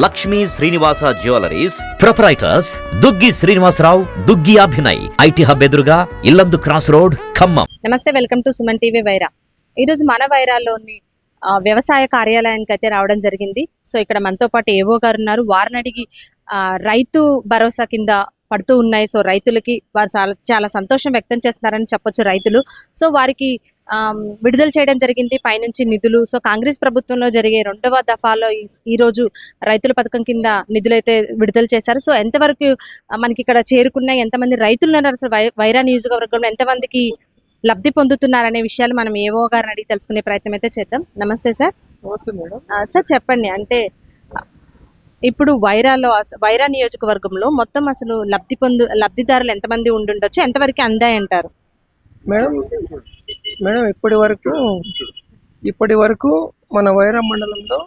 Lakshmi Srinivasa jewelleries proprietors Duggi Srinivasarao, Duggi Abhinay, IT hub ఎదురుగా Yellandu cross road, Khammam. నమస్తే, welcome to Suman TV Wyra. ఈరోజు మన వైరాలోని వ్యవసాయ కార్యాలయానికి అయితే రావడం జరిగింది. సో ఇక్కడ మనతో పాటు ఏవో గారు ఉన్నారు. వారిని అడిగి రైతు భరోసా కింద పడుతూ ఉన్నాయి. సో రైతులకి వారు చాలా సంతోషం వ్యక్తం చేస్తున్నారని చెప్పొచ్చు రైతులు. సో వారికి విడుదల చేయడం జరిగింది పైనుంచి నిధులు. సో కాంగ్రెస్ ప్రభుత్వంలో జరిగే 2వ దఫాలో ఈ రోజు రైతుల పథకం కింద నిధులు అయితే విడుదల చేశారు. సో ఎంతవరకు మనకి ఇక్కడ చేరుకున్నాయి, ఎంతమంది రైతులు ఉన్నారు, అసలు వైరా నియోజకవర్గంలో ఎంతమందికి లబ్ధి పొందుతున్నారనే విషయాలు మనం ఏవో గారిని అడిగి తెలుసుకునే ప్రయత్నం అయితే చేద్దాం. నమస్తే సార్. నమస్తే మేడం. సార్ చెప్పండి, అంటే ఇప్పుడు వైరా నియోజకవర్గంలో మొత్తం అసలు లబ్ధిదారులు ఎంతమంది ఉండుండొచ్చు, ఎంతవరకు అందాయంటారు? మేడం ఇప్పటి వరకు మన వైరా మండలంలో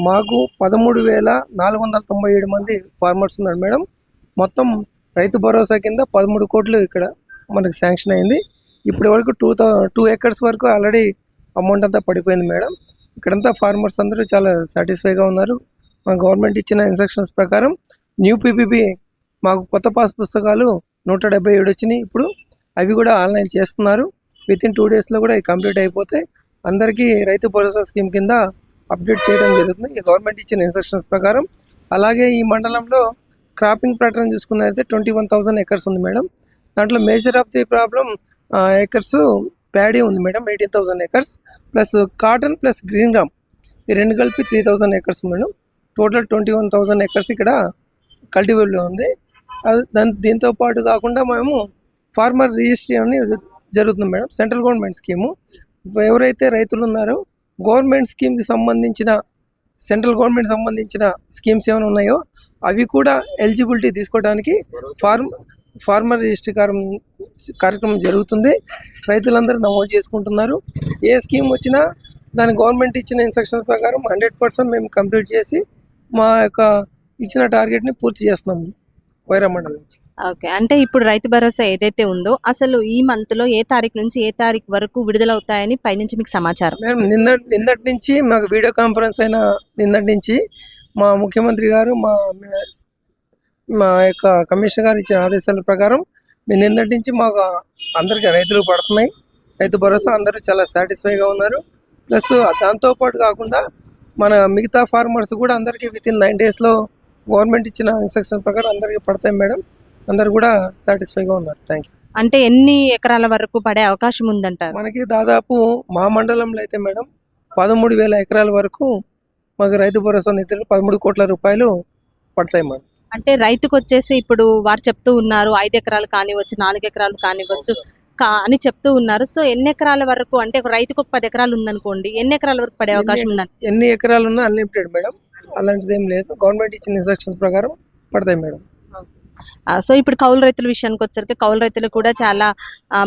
మాకు 13,497 మంది ఫార్మర్స్ ఉన్నారు మేడం. మొత్తం రైతు భరోసా కింద 13 కోట్లు ఇక్కడ మనకు శాంక్షన్ అయింది. ఇప్పటి వరకు 2 ఎకర్స్ వరకు ఆల్రెడీ అమౌంట్ అంతా పడిపోయింది మేడం. ఇక్కడంతా ఫార్మర్స్ అందరూ చాలా సాటిస్ఫైగా ఉన్నారు. మా గవర్నమెంట్ ఇచ్చిన ఇన్స్ట్రక్షన్స్ ప్రకారం న్యూ పీపీపీ మాకు కొత్త పాస్ పుస్తకాలు 177 వచ్చినాయి. ఇప్పుడు అవి కూడా ఆన్లైన్ చేస్తున్నారు. వితిన్ 2 డేస్లో కూడా కంప్లీట్ అయిపోతాయి. అందరికీ రైతు భరోసా స్కీమ్ కింద అప్డేట్ చేయడం జరుగుతుంది ఈ గవర్నమెంట్ ఇచ్చిన ఇన్స్ట్రక్షన్స్ ప్రకారం. అలాగే ఈ మండలంలో క్రాపింగ్ ప్యాటర్న్ చూసుకున్నట్లయితే 21,000 ఎకర్స్ ఉంది మేడం. దాంట్లో major of the problem acres paddy ఉంది madam, 18,000 acres plus cotton plus green gram ఈ రెండు కలిపి 3,000 ఎకర్స్ మేడం. టోటల్ 21,000 ఎకర్స్ ఇక్కడ కల్టివేబుల్ ఉంది. దీంతో పాటు కాకుండా మేము ఫార్మర్ రిజిస్ట్రీ జరుగుతుంది మేడం. Central government scheme. ఎవరైతే రైతులు ఉన్నారో గవర్నమెంట్ స్కీమ్కి సంబంధించిన సెంట్రల్ గవర్నమెంట్ సంబంధించిన స్కీమ్స్ ఏమైనా ఉన్నాయో అవి కూడా ఎలిజిబిలిటీ తీసుకోవడానికి ఫార్మర్ రిజిస్ట్రీ కార్యక్రమం జరుగుతుంది. రైతులందరూ నమోదు చేసుకుంటున్నారు. ఏ స్కీమ్ వచ్చినా దాని గవర్నమెంట్ ఇచ్చిన ఇన్స్ట్రక్షన్స్ ప్రకారం 100% మేము కంప్లీట్ చేసి మా యొక్క ఇచ్చిన టార్గెట్ని పూర్తి చేస్తున్నాము వైరా మండలం. ఓకే, అంటే ఇప్పుడు రైతు భరోసా ఏదైతే ఉందో అసలు ఈ మంత్లో ఏ తారీఖు నుంచి ఏ తారీఖు వరకు విడుదలవుతాయని పైనుంచి మీకు సమాచారం? మేము నిన్నటి నుంచి మాకు వీడియో కాన్ఫరెన్స్ అయిన నిన్నటి నుంచి మా ముఖ్యమంత్రి గారు మా యొక్క కమిషనర్ గారు ఇచ్చిన ఆదేశాల ప్రకారం మేము నిన్నటి నుంచి మాకు అందరికీ రైతులు పడుతున్నాయి. రైతు భరోసా అందరూ చాలా సాటిస్ఫైగా ఉన్నారు. ప్లస్ దాంతోపాటు కాకుండా మన మిగతా ఫార్మర్స్ కూడా అందరికీ వితిన్ 9 డేస్లో గవర్నమెంట్ ఇచ్చిన ఇన్స్ట్రక్షన్ ప్రకారం అందరికీ పడతాయి మేడం. అందరు కూడా సాటిస్ఫైగా ఉన్నారు. Thank you. అంటే ఎన్ని ఎకరాల వరకు పడే అవకాశం ఉందంటారు? మనకి దాదాపు మా మండలంలో అయితే మేడం 13,000 ఎకరాల వరకు మాకు రైతు భరోసా నిధులు 13 కోట్ల రూపాయలు పడతాయి మేడం. అంటే రైతుకు వచ్చేసి ఇప్పుడు వారు చెప్తూ ఉన్నారు 5 ఎకరాలు కానివచ్చు, 4 ఎకరాలు కానివచ్చు అని చెప్తూ ఉన్నారు. సో ఎన్ని ఎకరాల వరకు, అంటే ఒక రైతుకు 10 ఎకరాలు ఉందనుకోండి, ఎన్ని ఎకరాల వరకు పడే అవకాశం ఉందండి? ఎన్ని ఎకరాలు ఉన్నా అన్లిమిటెడ్ మేడం, అలాంటిది ఏం లేదు. గవర్నమెంట్ ఇచ్చిన ఇన్స్ట్రక్షన్స్ ప్రకారం పడతాయి మేడం. సో ఇప్పుడు కౌలు రైతుల విషయానికి వచ్చేసరికి కౌలు రైతులు కూడా చాలా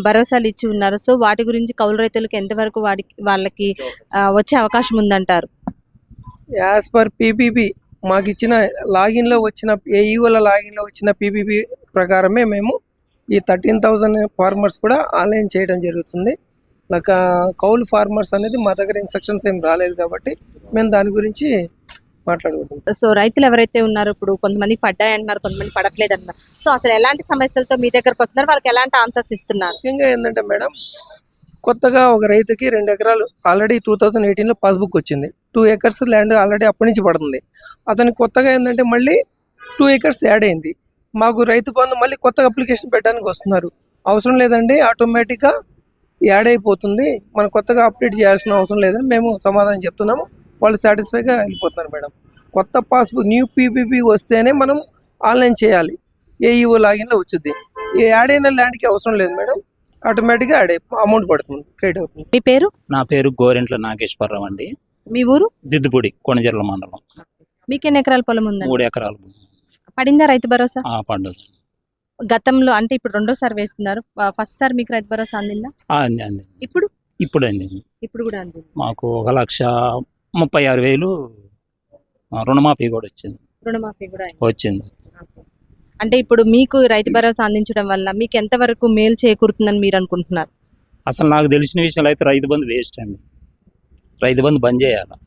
భరోసాలు ఇచ్చి ఉన్నారు. సో వాటి గురించి కౌలు రైతులకు ఎంతవరకు వాళ్ళకి వచ్చే అవకాశం ఉందంటారు? యాజ్ పర్ పీపీపీ మాకు ఇచ్చిన లాగిన్లో వచ్చిన ఏఈఓల లాగిన్లో వచ్చిన పీపీపీ ప్రకారమే మేము ఈ 13,000 ఫార్మర్స్ కూడా ఆన్లైన్ చేయడం జరుగుతుంది. కౌలు ఫార్మర్స్ అనేది మా దగ్గర ఇన్స్ట్రక్షన్స్ ఏం రాలేదు కాబట్టి మేము దాని గురించి మాట్లాడుకుంటాం. సో రైతులు ఎవరైతే ఉన్నారో ఇప్పుడు కొంతమంది పడ్డాయి అంటున్నారు, కొంతమంది పడట్లేదు అంటున్నారు. సో అసలు ఎలాంటి సమస్యలతో మీ దగ్గరకు వస్తున్నారు, వాళ్ళకి ఎలాంటి ఆన్సర్స్ ఇస్తున్నారు? ముఖ్యంగా ఏంటంటే మేడం, కొత్తగా ఒక రైతుకి 2 ఎకరాలు ఆల్రెడీ 2018లో పాస్బుక్ వచ్చింది. 2 ఎకర్స్ ల్యాండ్ ఆల్రెడీ అప్పటి నుంచి పడుతుంది. అతనికి కొత్తగా ఏంటంటే మళ్ళీ 2 ఎకర్స్ యాడ్ అయింది. మాకు రైతు బంధు మళ్ళీ కొత్తగా అప్లికేషన్ పెట్టడానికి వస్తున్నారు. అవసరం లేదండి, ఆటోమేటిక్గా యాడ్ అయిపోతుంది, మనం కొత్తగా అప్డేట్ చేయాల్సిన అవసరం లేదని మేము సమాధానం చెప్తున్నాము. వాళ్ళు సాటిస్ఫైగా వెళ్ళిపోతున్నారు మేడం. కొత్త పాస్బుక్ న్యూ పీపీపీ వస్తేనే మనం ఆన్లైన్ చేయాలి. ఏఈఓ లాగిన్లో వచ్చింది. ఈ యాడ్ అయిన ల్యాండ్కి అవసరం లేదు మేడం, ఆటోమేటిక్గా యాడ్ అమౌంట్ పడుతుంది, క్రెడిట్ అవుతుంది. మీ పేరు? నా పేరు గోరెంట్ల నాగేశ్వరరావు అండి. మీ ఊరు? దిద్దుపూడి, కొణజర్ల మండలం. మీకు ఎన్ని ఎకరాల పొలం ఉంది? 3 ఎకరాలు. పడిందా రైతు భరోసా? పండుగ గతంలో అంటే ఇప్పుడు 2సారి వేస్తున్నారు, ఫస్ట్ సారి మీకు రైతు భరోసా అందిందా? అంది. ఇప్పుడు అందింది. ఇప్పుడు కూడా అందింది. మాకు 1,36,000 రుణమాఫీ కూడా వచ్చింది. రుణమాఫీ కూడా వచ్చింది. అంటే ఇప్పుడు మీకు రైతు భరోసా అందించడం వల్ల మీకు ఎంతవరకు మేలు చేకూరుతుందని మీరు అనుకుంటున్నారు? అసలు నాకు తెలిసిన విషయాలు అయితే రైతు బంధు వేస్ట్ అండి. రైతు బంధు బంద్ చేయాలి.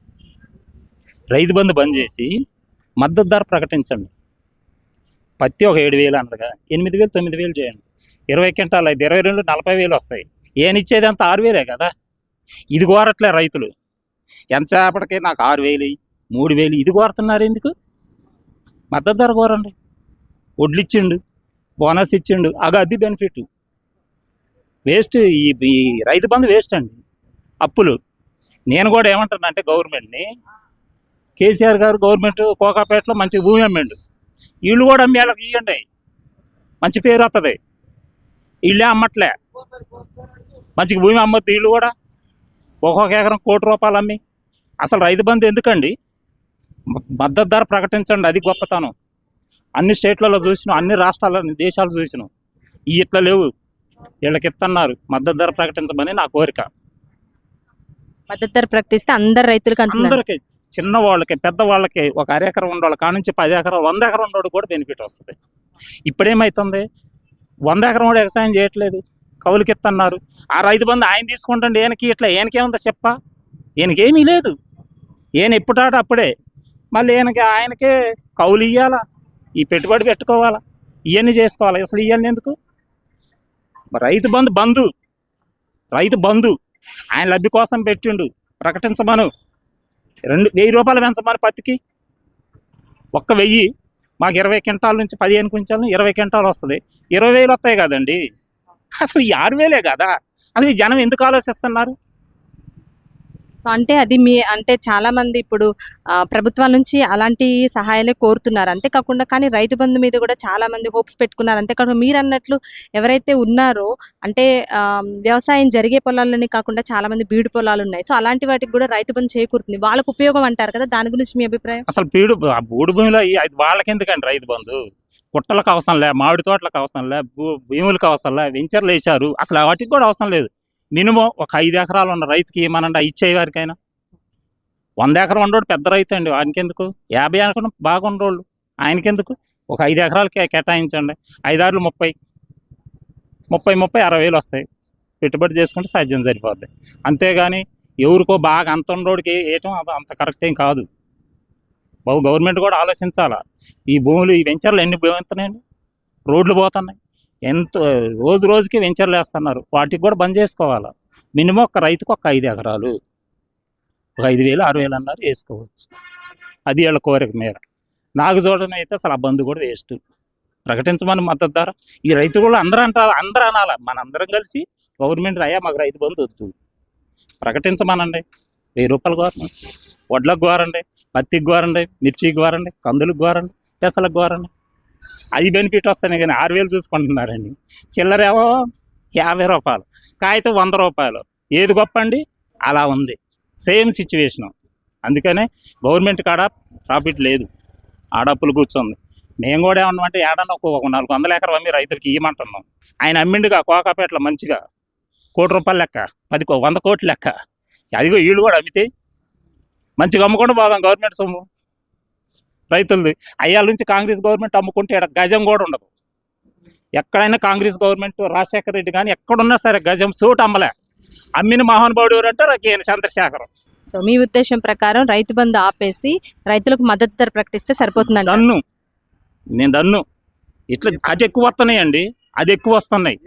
రైతు బంధు బంద్ చేసి మద్దతు ధర ప్రకటించండి. పత్తి ఒక 7,000 అన్నగా 8,000 9,000 చేయండి. 20 క్వింటాలు అయితే 22 40,000 వస్తాయి. ఏనిచ్చేది అంత 6,000 కదా. ఇది కోరట్లే రైతులు. ఎంతసేపటికి నాకు 6,000 3,000 ఇది కోరుతున్నారు ఎందుకు? మద్దతు ధర కోరండి. వడ్లు ఇచ్చిండు, బోనస్ ఇచ్చిండు, అది బెనిఫిట్. వేస్ట్ ఈ రైతు బంధు వేస్ట్ అండి. అప్పులు. నేను కూడా ఏమంటున్నా అంటే గవర్నమెంట్ని, కేసీఆర్ గారు గవర్నమెంట్ కోకాపేటలో మంచి భూమి అమ్మిండు. వీళ్ళు కూడా అమ్మి వాళ్ళకి ఇవ్వండి, మంచి పేరు వస్తుంది. వీళ్ళే అమ్మట్లే, మంచి భూమి అమ్మొద్దు. వీళ్ళు కూడా ఒక్కొక్క ఎకరం ₹1,00,00,000 అమ్మి. అసలు రైతు బంధు ఎందుకండి? మద్దతు ధర ప్రకటించండి, అది గొప్పతనం. అన్ని స్టేట్లలో చూసినాం, అన్ని రాష్ట్రాల దేశాలు చూసినాం. ఇట్లా లేవు, వీళ్ళకి ఇస్తున్నారు. మద్దతు ధర ప్రకటించమని నా కోరిక. మద్దతు ధర ప్రకటిస్తే అందరు రైతులకు అందరికి, చిన్న వాళ్ళకి పెద్ద వాళ్ళకి, ఒక 1/2 ఎకరం ఉండేవాళ్ళ కాడ నుంచి 10 ఎకరాలు 100 ఎకరం ఉండేవాడు కూడా బెనిఫిట్ వస్తుంది. ఇప్పుడేమవుతుంది, 100 ఎకరం కూడా వ్యవసాయం చేయట్లేదు, కౌలుకి ఇస్తున్నారు. ఆ రైతు బంధు ఆయన తీసుకుంటుండే, ఈయనకి ఇట్లా ఈయనకేముందో చెప్ప, ఈయనకేమీ లేదు. ఈయన ఎప్పుడాట అప్పుడే, మళ్ళీ ఆయనకే కౌలు ఇవ్వాలా, ఈ పెట్టుబడి పెట్టుకోవాలా, ఇవన్నీ చేసుకోవాలి. అసలు ఇవన్నీ ఎందుకు? రైతు బంధు ఆయన లబ్ధి కోసం పెట్టిండు. ప్రకటించమను. 1,000 రూపాయలు పెంచమని పత్తికి. 1,000 మాకు 20 క్వింటాల నుంచి 15 క్వింటాలు 20 క్వింటాలు వస్తుంది. 20,000 వస్తాయి కదండి. అసలు ఈ 6,000 కదా. అసలు ఈ జనం ఎందుకు ఆలోచిస్తున్నారు? సో అంటే అది అంటే చాలా మంది ఇప్పుడు ప్రభుత్వాల నుంచి అలాంటి సహాయాలే కోరుతున్నారు. అంతేకాకుండా కానీ రైతు బంధు మీద కూడా చాలా మంది హోప్స్ పెట్టుకున్నారు. అంతేకాకుండా మీరు అన్నట్లు ఎవరైతే ఉన్నారో అంటే వ్యవసాయం జరిగే పొలాలని కాకుండా చాలా మంది బీడు పొలాలు ఉన్నాయి. సో అలాంటి వాటికి కూడా రైతు బంధు చేకూరుతుంది, వాళ్ళకు ఉపయోగం అంటారు కదా. దాని గురించి మీ అభిప్రాయం? అసలు బూడు భూమిలో వాళ్ళకి ఎందుకండి రైతు బంధు? పుట్టలకు అవసరం లే, మామిడి తోటలకు అవసరం లే, భూములకు అవసరం లే, వెంచర్లు వేశారు. అసలు వాటికి కూడా అవసరం లేదు. మినిమం ఒక 5 ఎకరాలు ఉన్న రైతుకి ఏమనండి ఇచ్చేవారికైనా. 100 ఎకరం ఉండోడు పెద్ద రైతు అండి, ఆయనకెందుకు? 50 ఎకరం బాగా ఉండోళ్ళు ఆయనకెందుకు? ఒక 5 ఎకరాలకి కేటాయించండి. 5 6 30 60,000 వస్తాయి. పెట్టుబడి చేసుకుంటే సాధ్యం సరిపోద్ది. అంతేగాని ఎవరికో బాగా అంత ఉండోడికి వేయటం అంత కరెక్ట్ ఏం కాదు. గవర్నమెంట్ కూడా ఆలోచించాలా. ఈ భూములు, ఈ వెంచర్లు ఎన్ని పోతున్నాయండి, రోడ్లు పోతున్నాయి, ఎంత రోజుకి వెంచర్లు వేస్తున్నారు. వాటికి కూడా బంద్ చేసుకోవాలా. మినిమం ఒక రైతుకు ఒక 5 ఎకరాలు, ఒక 5,000 6,000 అన్నారు వేసుకోవచ్చు. అది వీళ్ళ కోరిక మేర. నాకు చూడడం అయితే అసలు ఆ బంధు కూడా వేస్ట్. ప్రకటించమని మద్దతు ధర. ఈ రైతు కూడా అందరూ అనాల. మనందరం కలిసి గవర్నమెంట్ అయ్యా మాకు రైతు బంధు వద్దు, ప్రకటించమనండి. 1,000 రూపాయలు కోరండి, వడ్లకు కోరండి, పత్తికి కోరండి, మిర్చికి కోరండి, కందులకు కోరండి, పెసలకు కోరండి. అది బెనిఫిట్ వస్తాయి కానీ 6,000 చూసుకుంటున్నారండి. చిల్లరేమో 50 రూపాయలు, కాగితం 100 రూపాయలు. ఏది గొప్ప అండి? అలా ఉంది సేమ్ సిచ్యువేషను. అందుకనే గవర్నమెంట్ కాడ ప్రాఫిట్ లేదు, ఆడప్పులు కూర్చుంది. మేము కూడా ఏమన్నామంటే ఏడన్నా ఒక 400 ఎకరం అమ్మి రైతులకి ఇవ్వమంటున్నాం. ఆయన అమ్మిండుగా కోకాపేటలో మంచిగా ₹1,00,00,000 లెక్క, 100 కోట్ల లెక్క. అదిగో వీళ్ళు కూడా అమ్మితే మంచిగా అమ్ముకుంటూ పోదాం గవర్నమెంట్ సొమ్ము రైతులది. అయ్యాల నుంచి కాంగ్రెస్ గవర్నమెంట్ అమ్ముకుంటే ఇక్కడ గజం కూడా ఉండదు. ఎక్కడైనా కాంగ్రెస్ గవర్నమెంట్ రాజశేఖర రెడ్డి కానీ ఎక్కడున్నా సరే గజం సూట్ అమ్మలే. అమ్మిన మహానుభావుడు ఎవరంటే రాకేన చంద్రశేఖరం. సో మీ ఉద్దేశం ప్రకారం రైతు బంధు ఆపేసి రైతులకు మద్దతు ధర ప్రకటిస్తే సరిపోతుందండి? దన్ను ఇట్లా అది ఎక్కువ వస్తున్నాయండి, అది ఎక్కువ వస్తున్నాయి.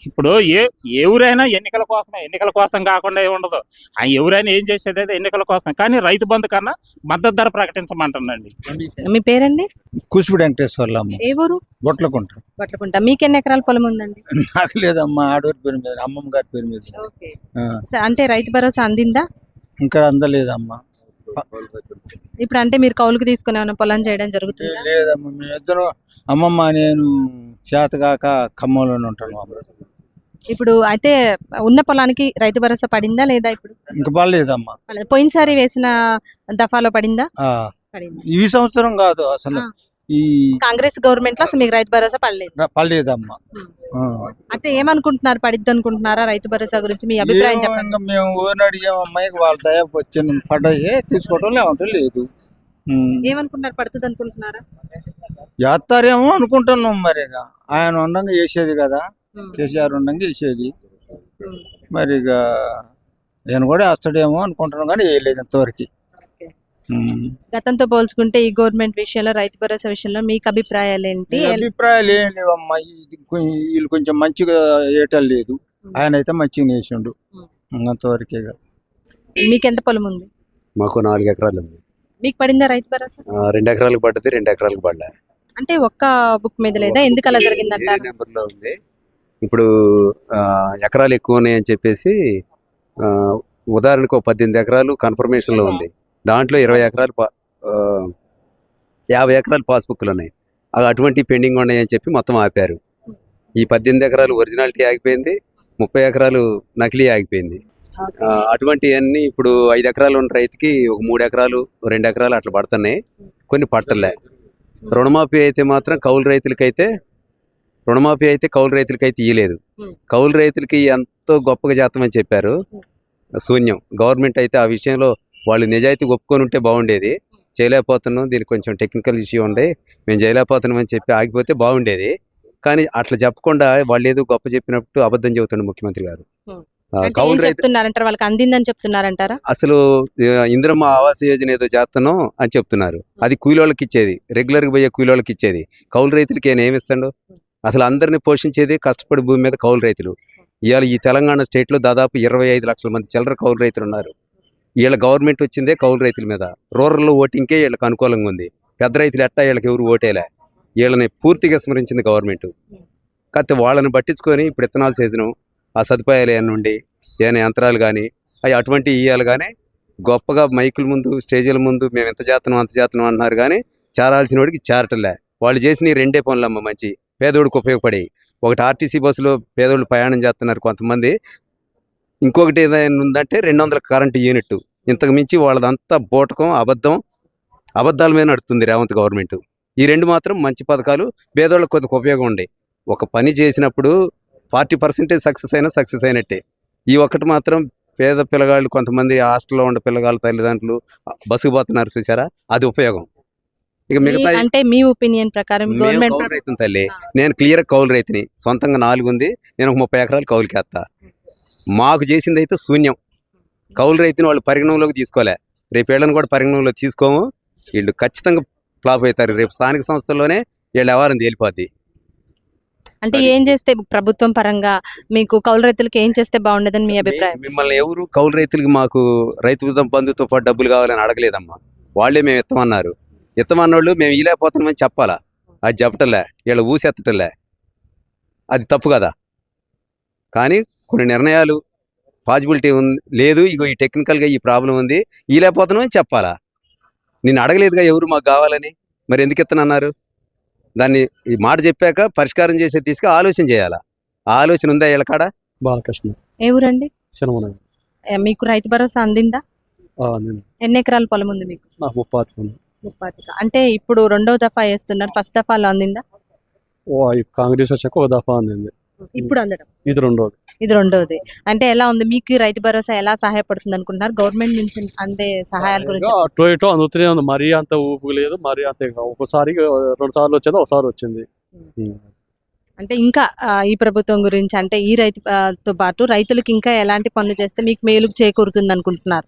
ఇప్పుడు ఎవరైనా ఎన్నికల కోసం కాకుండా ఏముండదు. ఎవరైనా ఏం చేసేది అయితే ఎన్నికల కోసం. కానీ రైతు బంధు కన్నా మద్దతు ధర ప్రకటించమంటుందండి. మీ పేరండి? కూసిపూడి వెంకటేశ్వర్లమ్మ, ఏ ఊరు? బొట్లకుంట. మీకు ఎన్ని ఎకరాల పొలం ఉందండి? నాకు లేదమ్మా, ఆడవారి పేరు మీద, అమ్మమ్మ గారి పేరు మీద. ఓకే. అంటే రైతు భరోసా అందిందా? ఇంకా అందలేదమ్మా. ఇప్పుడు అంటే మీరు కౌలుకు తీసుకుని ఏమైనా పొలం చేయడం జరుగుతుందా? లేదమ్మా, మేము ఇద్దరు, అమ్మమ్మ నేను చేతగాక ఖమ్మంలోనే ఉంటాను. ఇప్పుడు అయితే ఉన్న పొలానికి రైతు భరోసా పడిందా లేదా? ఇప్పుడు ఇంకా పడలేదమ్మా. పోయినసారి వేసిన దఫాలో పడిందా? ఈ సంవత్సరం కాదు, అసలు ఈ కాంగ్రెస్ గవర్నమెంట్ లో అసలు మీకు రైతు భరోసా పడలేదమ్మా. అంటే ఏమనుకుంటున్నారు, పడిద్ది అనుకుంటున్నారా రైతు భరోసా గురించి? మీ అభిప్రాయం చెప్పండి. మేము ఊరిని అడిగాం, అమ్మాయికి వాళ్ళ దయ వచ్చిన పడ్డాయి, తీసుకోవటం లేవంటే లేదు. ఏమనుకుంటున్నారు, పడుతుంది అనుకుంటున్నారా? చేస్తారేమో అనుకుంటున్నాం. మరి ఆయన ఉండంగా చేసేది కదా, కేసీఆర్ ఉండంగా చేసేది. మరి ఇక నేను కూడా వేస్తాడేమో అనుకుంటున్నాం, కానీ వేయలేదు ఇంతవరకు. గతంతో పోల్చుకుంటే ఈ గవర్నమెంట్ విషయంలో రైతు భరోసా విషయంలో మీకు అభిప్రాయాలు ఏంటి? ఈ అభిప్రాయాలు ఏం లేవమ్మా. వీళ్ళు కొంచెం మంచిగా వేయటం లేదు. ఆయన అయితే మంచిగా వేసిండు. అంతవరకే. మీకు ఎంత పొలం ఉంది? మాకు 4 ఎకరాలు ఉంది. మీకు పడిందా రైతు భరోసా? 2 ఎకరాలకు పడ్డది, 2 ఎకరాలకు పడ్డా. అంటే ఒక్క బుక్ మీద లేదా? ఎందుకు అలా జరిగిందంటారు? ఏ నెంబర్లో ఉంది. ఇప్పుడు ఎకరాలు ఎక్కువ ఉన్నాయని చెప్పేసి ఉదాహరణకు 18 ఎకరాలు కన్ఫర్మేషన్లో ఉంది. దాంట్లో 20 ఎకరాలు 50 ఎకరాలు పాస్బుక్లు ఉన్నాయి. అటువంటి పెండింగ్ ఉన్నాయని చెప్పి మొత్తం ఆపారు. ఈ 18 ఎకరాలు ఒరిజినాలిటీ ఆగిపోయింది, 30 ఎకరాలు నకిలీ ఆగిపోయింది. అటువంటివన్నీ ఇప్పుడు 5 ఎకరాలు ఉన్న రైతుకి ఒక 3 ఎకరాలు 2 ఎకరాలు అట్లా పడుతున్నాయి. కొన్ని పట్టలే. రుణమాఫీ అయితే మాత్రం కౌలు రైతులకైతే ఇయ్యలేదు. కౌలు రైతులకి ఎంతో గొప్పగా చేస్తామని చెప్పారు. శూన్యం. గవర్నమెంట్ అయితే ఆ విషయంలో వాళ్ళు నిజాయితీ ఒప్పుకొని ఉంటే బాగుండేది. చేయలేకపోతున్నాం, దీనికి కొంచెం టెక్నికల్ ఇష్యూ ఉండే, మేము చేయలేకపోతున్నాం అని చెప్పి ఆగిపోతే బాగుండేది. కానీ అట్లా చెప్పకుండా వాళ్ళు ఏదో గొప్ప చెప్పినట్టు అబద్ధం చెబుతుండే ముఖ్యమంత్రి గారు. కౌలు రైతు చెప్తున్నారంటారు, వాళ్ళకి అందిందని చెప్తున్నారంటారా? అసలు ఇందిరమ్మ ఆవాస్ యోజన ఏదో చేస్తున్నాం అని చెప్తున్నారు. అది కూలోళ్ళకి ఇచ్చేది, రెగ్యులర్గా పోయే కూలోళ్ళకి ఇచ్చేది. కౌలు రైతులకి ఏమి ఇస్తాడు? అసలు అందరినీ పోషించేది కష్టపడి భూమి మీద కౌలు రైతులు. ఇవాళ ఈ తెలంగాణ స్టేట్లో దాదాపు 25 లక్షల మంది చిల్లర కౌలు రైతులు ఉన్నారు. వీళ్ళ గవర్నమెంట్ వచ్చిందే కౌలు రైతుల మీద. రూరల్లో ఓటింగ్కే వీళ్ళకి అనుకూలంగా ఉంది. పెద్ద రైతులు ఎట్టా వీళ్ళకి ఎవరు ఓటేలే. వీళ్ళని పూర్తిగా స్మరించింది గవర్నమెంట్. కాకపోతే వాళ్ళని పట్టించుకొని ఇప్పుడు విత్తనాలు సీజను, ఆ సదుపాయాలు ఏమైనా ఉండి ఏమైనా యంత్రాలు కానీ అవి అటువంటివి ఇవ్వాలి. కానీ గొప్పగా మైకుల ముందు, స్టేజీల ముందు మేము ఎంత చేస్తున్నాం అంత చేస్తున్నాం అంటున్నారు. కానీ చేరాల్సిన వాడికి చేరటంలే. వాళ్ళు చేసిన 2 పనులమ్మ మంచి పేదోడికి ఉపయోగపడి. ఒకటి ఆర్టీసీ బస్సులో పేదోళ్ళు ప్రయాణం చేస్తున్నారు కొంతమంది. ఇంకొకటి ఏదైనా ఉందంటే 200 కరెంటు యూనిట్. ఇంతకు మించి వాళ్ళదంతా బూటకం, అబద్ధాల మీద నడుస్తుంది రేవంత్ గవర్నమెంట్. ఈ 2 మాత్రం మంచి పథకాలు, పేదోళ్ళకి కొద్దిగా ఉపయోగం ఉండే. ఒక పని చేసినప్పుడు 40% సక్సెస్ అయినట్టే. ఈ ఒక్కటి మాత్రం పేద పిల్లగాళ్ళు, కొంతమంది హాస్టల్లో ఉండే పిల్లగాళ్ళ తల్లిదండ్రులు బస్సుకు పోతున్నారు చూసారా, అది ఉపయోగం. ఇక మిగతా అంటే మీ ఒపీనియన్ ప్రకారం గవర్నమెంట్ కౌలు రైతుని తల్లి, నేను క్లియర్ కౌలు రైతుని. సొంతంగా 4 ఉంది, నేను ఒక 30 ఎకరాలు కౌలుకి వేస్తా. మాకు చేసింది అయితే శూన్యం. కౌలు రైతుని వాళ్ళు పరిగణనలోకి తీసుకోలే. రేపు వీళ్ళని కూడా పరిగణనలో తీసుకోము. వీళ్ళు ఖచ్చితంగా ఫ్లాప్ అవుతారు. రేపు స్థానిక సంస్థల్లోనే వీళ్ళు వ్యవహారం తేలిపోద్ది. అంటే ఏం చేస్తే ప్రభుత్వం పరంగా మీకు కౌలు రైతులకు ఏం చేస్తే బాగుండదని మీ అభిప్రాయం? మిమ్మల్ని ఎవరు కౌలు రైతులకి మాకు రైతు బంధుతో పాటు డబ్బులు కావాలని అడగలేదమ్మా. వాళ్ళే మేము ఇస్తామన్నారు. ఇస్తామన్నోళ్ళు మేము ఇలేకపోతున్నామని చెప్పాలా. అది చెప్పటంలే, వీళ్ళ ఊసెత్తటంలే. అది తప్పు కదా. కానీ కొన్ని నిర్ణయాలు పాజిబిలిటీ లేదు. ఇగో ఈ టెక్నికల్గా ఈ ప్రాబ్లం ఉంది, ఇలేకపోతున్నామని చెప్పాలా. నేను అడగలేదుగా ఎవరు మాకు కావాలని. మరి ఎందుకు ఇస్తానన్నారు? దాన్ని ఈ మాట చెప్పాక పరిష్కారం చేసే తీసుకు ఆలోచన చేయాలా. ఆ ఆలోచన ఉందా వీళ్ళ కాడ? బాలకృష్ణ. ఏ ఊరండి? శనమన. మీకు రైతు భరోసా అందిందా? ఎన్ని ఎకరాల పొలం ఉంది మీకు? నాకు 30. అంటే ఇప్పుడు 2వ దఫా వేస్తున్నారు, ఫస్ట్ దఫాలో అందిందా? కాంగ్రెస్ వచ్చాక ఒక దఫా అందింది. ఇప్పుడు అందడం ఇది రెండోది. అంటే ఎలా ఉంది మీకు రైతు భరోసా? ఎలా సహాయపడుతుంది అనుకుంటున్నారు? గవర్నమెంట్ నుంచి అందే సహాయాల గురించి అటు ఇటు అందుతూనే ఉంది. మరీ అంత ఊపు లేదు, మరీ అంత ఒకసారి 2 సార్లు వచ్చింది, ఒకసారి వచ్చింది. అంటే ఇంకా ఈ ప్రభుత్వం గురించి, అంటే ఈ రైతుతో పాటు రైతులకు ఇంకా ఎలాంటి పనులు చేస్తే మీకు మేలు చేకూరుతుంది అనుకుంటున్నారు?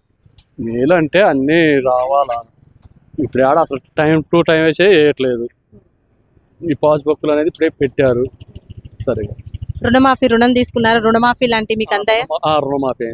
మేలు అంటే అన్నీ రావాలా. ఇప్పుడు ఆడ అసలు టైం వేసే వేయట్లేదు. ఈ పాస్బుక్లు అనేది ఇప్పుడే పెట్టారు. సరిగా రుణమాఫీ, రుణం తీసుకున్నారు, రుణమాఫీ లాంటివి మీకు అందాయా? రుణమాఫీ